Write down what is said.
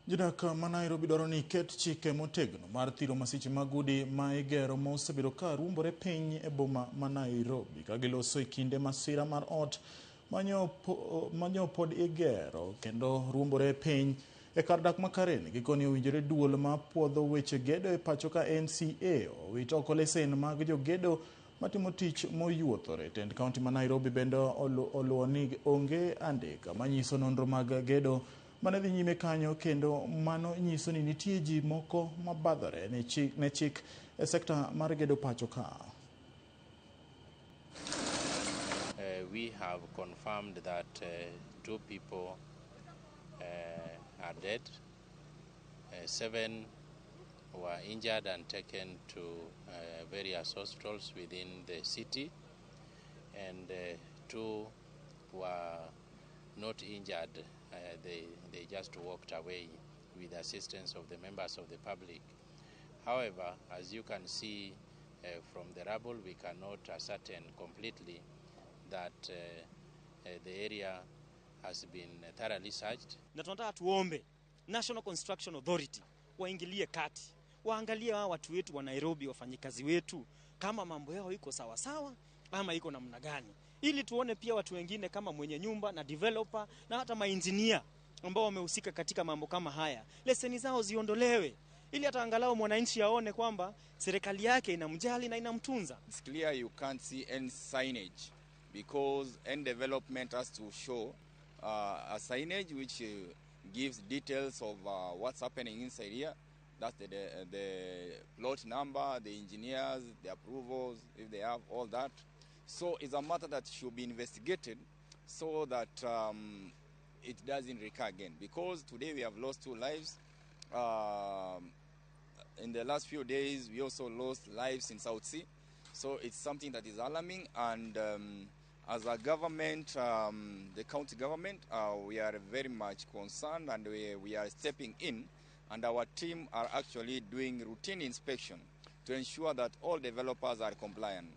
Jodak ma Nairobi dwaro ni ket chike motegno mar thiro masiche mag udi ma igero mosebedo ka ruombore piny e boma ma Nairobi ka giloso e kinde masira mar ot manyo pod igero kendo ruombore piny e kar dak ma Karen. Gikoni owinjore duol ma puodho weche gedo e pacho ka NCA owito oko lesen mag jogedo matimo tich moyuothore. Tend kaonti ma Nairobi bende oluwo ni onge andika manyiso nonro mag gedo mane dhi nyime kanyo, kendo mano nyiso ni nitie ji moko mabadhore ne chik e sekta mar gedo pacho ka. We have confirmed that 2 people are dead, 7 were injured and taken to various hospitals within the city, and 2 were not injured. They just walked away with the assistance of the members of the public. However, as you can see from the rubble, we cannot ascertain completely that the area has been thoroughly searched. Na tunataka tuombe National Construction Authority waingilie kati, waangalie hawa watu wetu wa Nairobi, wafanyikazi wetu, kama mambo yao iko sawa sawa ama iko namna gani, ili tuone pia watu wengine kama mwenye nyumba na developer na hata maengineer ambao wamehusika katika mambo kama haya, leseni zao ziondolewe, ili hata angalau mwananchi aone kwamba serikali yake inamjali na inamtunza. It's clear you can't see any signage because any development has to show a signage which gives details of what's happening inside here. That's the plot number, the engineers, the approvals, if they have all that. So it's a matter that should be investigated so that it doesn't recur again. Because today we have lost 2 lives. In the last few days, we also lost lives in South Sea. So it's something that is alarming, and as a government, the county government, we are very much concerned, and we are stepping in, and our team are actually doing routine inspection to ensure that all developers are compliant.